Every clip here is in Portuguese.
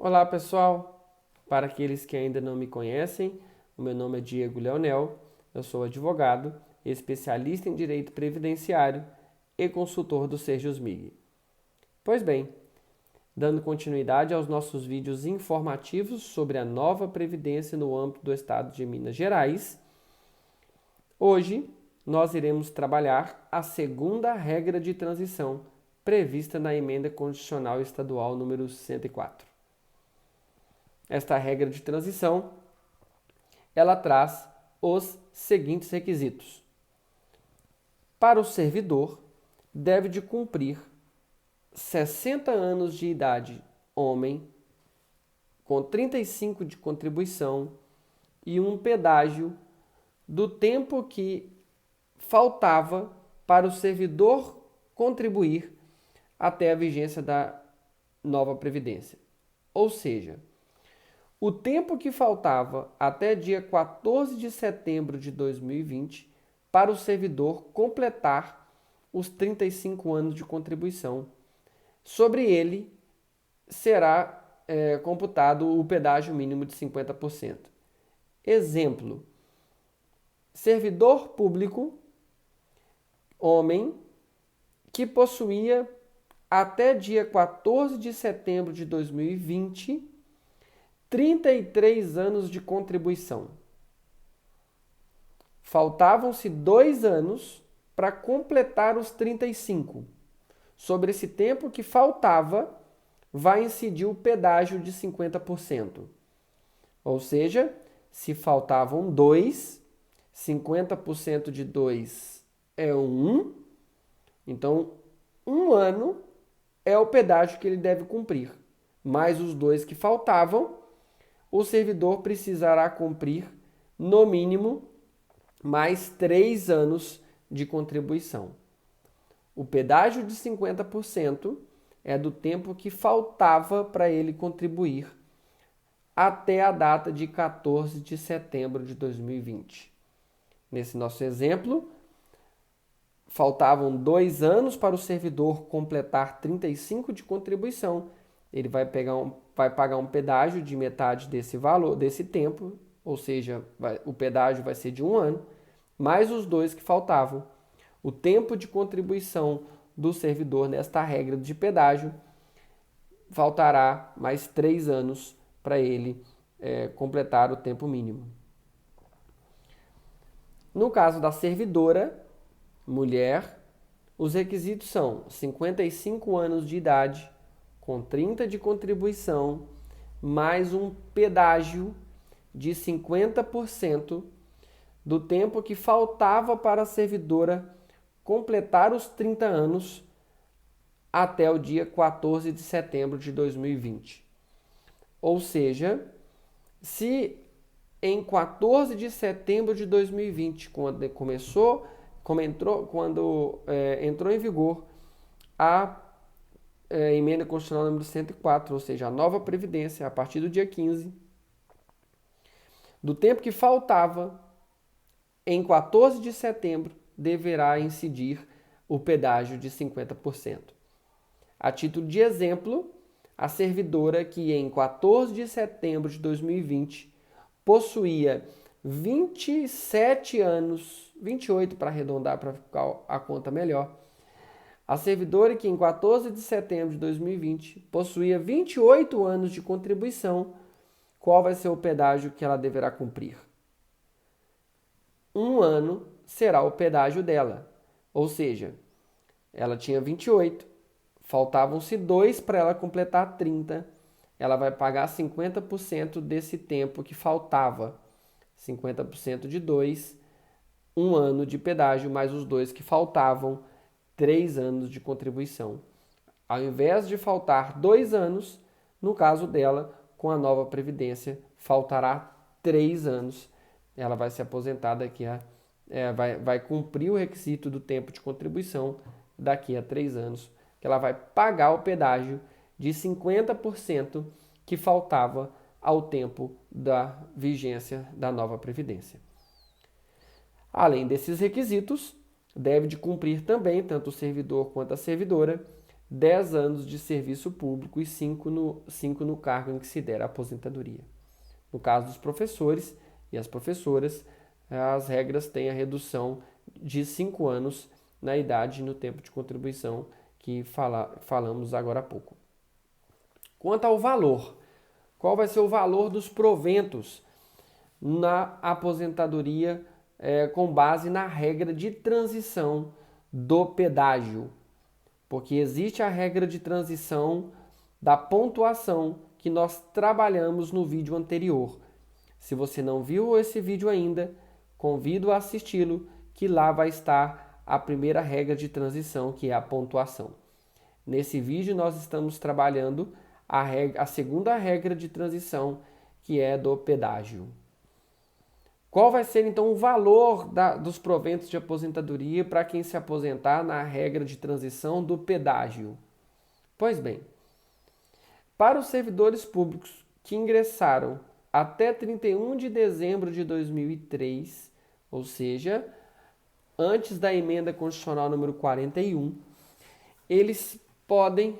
Olá, pessoal! Para aqueles que ainda não me conhecem, o meu nome é Diego Leonel, eu sou advogado, especialista em direito previdenciário e consultor do Serjusmig. Pois bem, dando continuidade aos nossos vídeos informativos sobre a nova previdência no âmbito do estado de Minas Gerais, hoje nós iremos trabalhar a segunda regra de transição prevista na Emenda Constitucional Estadual número 104. Esta regra de transição, ela traz os seguintes requisitos. Para o servidor, deve de cumprir 60 anos de idade, homem, com 35 de contribuição e um pedágio do tempo que faltava para o servidor contribuir até a vigência da nova Previdência. Ou seja, o tempo que faltava até dia 14 de setembro de 2020 para o servidor completar os 35 anos de contribuição. Sobre ele será computado o pedágio mínimo de 50%. Exemplo: servidor público, homem, que possuía até dia 14 de setembro de 2020 33 anos de contribuição. Faltavam-se 2 anos para completar os 35. Sobre esse tempo que faltava, vai incidir o pedágio de 50%. Ou seja, se faltavam 2, 50% de 2 é 1, então 1 ano é o pedágio que ele deve cumprir. Mais os 2 que faltavam, o servidor precisará cumprir, no mínimo, mais 3 anos de contribuição. O pedágio de 50% é do tempo que faltava para ele contribuir até a data de 14 de setembro de 2020. Nesse nosso exemplo, faltavam 2 anos para o servidor completar 35 de contribuição. Ele vai pagar um pedágio de metade desse valor, desse tempo, ou seja, o pedágio vai ser de 1 ano, mais os 2 que faltavam. O tempo de contribuição do servidor nesta regra de pedágio faltará mais 3 anos para ele completar o tempo mínimo. No caso da servidora, mulher, os requisitos são 55 anos de idade, com 30 de contribuição, mais um pedágio de 50% do tempo que faltava para a servidora completar os 30 anos até o dia 14 de setembro de 2020. Ou seja, se em 14 de setembro de 2020, quando entrou em vigor a Emenda Constitucional número 104, ou seja, a nova Previdência, a partir do dia 15, do tempo que faltava, em 14 de setembro, deverá incidir o pedágio de 50%. A título de exemplo, a servidora que em 14 de setembro de 2020 possuía 27 anos, 28 para arredondar para ficar a conta melhor, a servidora que em 14 de setembro de 2020 possuía 28 anos de contribuição, qual vai ser o pedágio que ela deverá cumprir? 1 ano será o pedágio dela, ou seja, ela tinha 28, faltavam-se 2 para ela completar 30, ela vai pagar 50% desse tempo que faltava, 50% de 2, 1 ano de pedágio, mais os 2 que faltavam, 3 anos de contribuição. Ao invés de faltar 2 anos, no caso dela, com a nova Previdência, faltará 3 anos. Ela vai se aposentar vai cumprir o requisito do tempo de contribuição daqui a 3 anos, que ela vai pagar o pedágio de 50% que faltava ao tempo da vigência da nova Previdência. Além desses requisitos, deve de cumprir também, tanto o servidor quanto a servidora, 10 anos de serviço público e 5 no cargo em que se der a aposentadoria. No caso dos professores e as professoras, as regras têm a redução de 5 anos na idade e no tempo de contribuição que falamos agora há pouco. Quanto ao valor, qual vai ser o valor dos proventos na aposentadoria com base na regra de transição do pedágio? Porque existe a regra de transição da pontuação que nós trabalhamos no vídeo anterior. Se você não viu esse vídeo ainda, convido a assisti-lo, que lá vai estar a primeira regra de transição, que é a pontuação. Nesse vídeo nós estamos trabalhando a segunda regra de transição, que é do pedágio. Qual vai ser então o valor dos proventos de aposentadoria para quem se aposentar na regra de transição do pedágio? Pois bem, para os servidores públicos que ingressaram até 31 de dezembro de 2003, ou seja, antes da emenda constitucional número 41, eles podem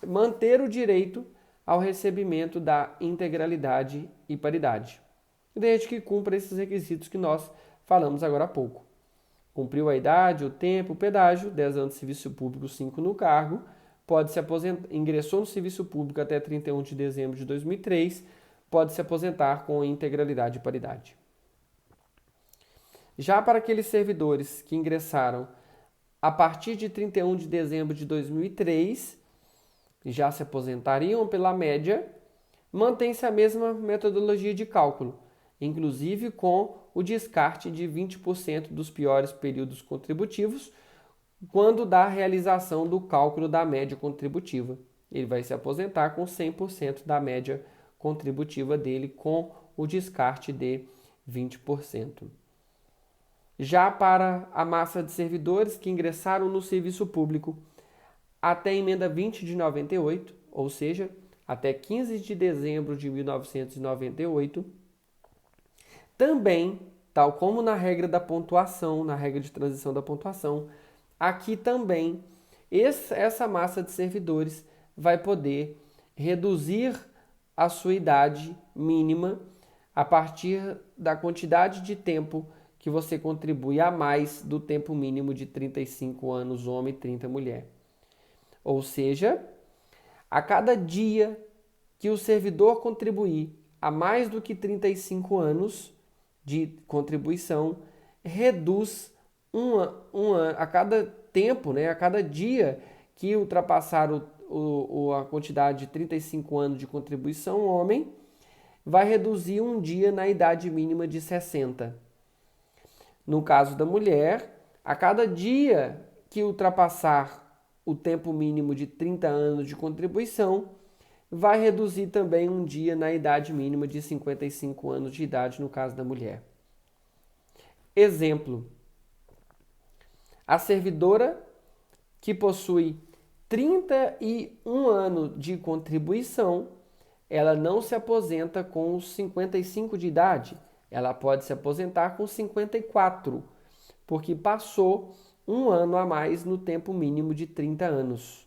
manter o direito ao recebimento da integralidade e paridade, desde que cumpra esses requisitos que nós falamos agora há pouco. Cumpriu a idade, o tempo, o pedágio, 10 anos de serviço público, 5 no cargo, pode se aposentar, ingressou no serviço público até 31 de dezembro de 2003, pode se aposentar com integralidade e paridade. Já para aqueles servidores que ingressaram a partir de 31 de dezembro de 2003, já se aposentariam pela média, mantém-se a mesma metodologia de cálculo, inclusive com o descarte de 20% dos piores períodos contributivos, quando da realização do cálculo da média contributiva. Ele vai se aposentar com 100% da média contributiva dele, com o descarte de 20%. Já para a massa de servidores que ingressaram no serviço público até a emenda 20 de 98, ou seja, até 15 de dezembro de 1998, também, tal como na regra da pontuação, na regra de transição da pontuação, aqui também essa massa de servidores vai poder reduzir a sua idade mínima a partir da quantidade de tempo que você contribui a mais do tempo mínimo de 35 anos homem e 30 mulher. Ou seja, a cada dia que o servidor contribuir a mais do que 35 anos de contribuição, reduz a cada tempo, a cada dia que ultrapassar a quantidade de 35 anos de contribuição homem, vai reduzir um dia na idade mínima de 60. No caso da mulher, a cada dia que ultrapassar o tempo mínimo de 30 anos de contribuição, vai reduzir também um dia na idade mínima de 55 anos de idade, no caso da mulher. Exemplo: a servidora que possui 31 anos de contribuição, ela não se aposenta com os 55 de idade, ela pode se aposentar com 54, porque passou um ano a mais no tempo mínimo de 30 anos.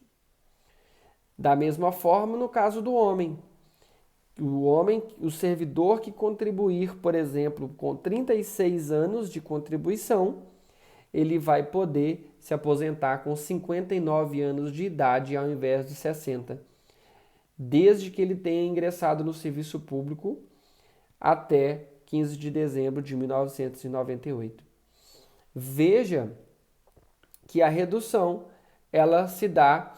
Da mesma forma, no caso do homem. O servidor que contribuir, por exemplo, com 36 anos de contribuição, ele vai poder se aposentar com 59 anos de idade ao invés de 60, desde que ele tenha ingressado no serviço público até 15 de dezembro de 1998. Veja que a redução ela se dá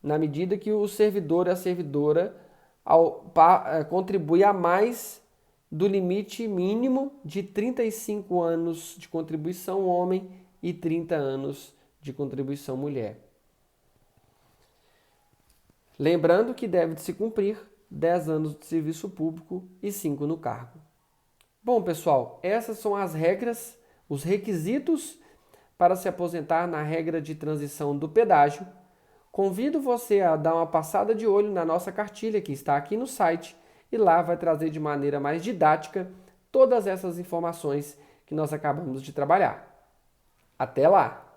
na medida que o servidor e a servidora contribui a mais do limite mínimo de 35 anos de contribuição homem e 30 anos de contribuição mulher. Lembrando que deve se cumprir 10 anos de serviço público e 5 no cargo. Bom, pessoal, essas são as regras, os requisitos para se aposentar na regra de transição do pedágio. Convido você a dar uma passada de olho na nossa cartilha que está aqui no site e lá vai trazer de maneira mais didática todas essas informações que nós acabamos de trabalhar. Até lá!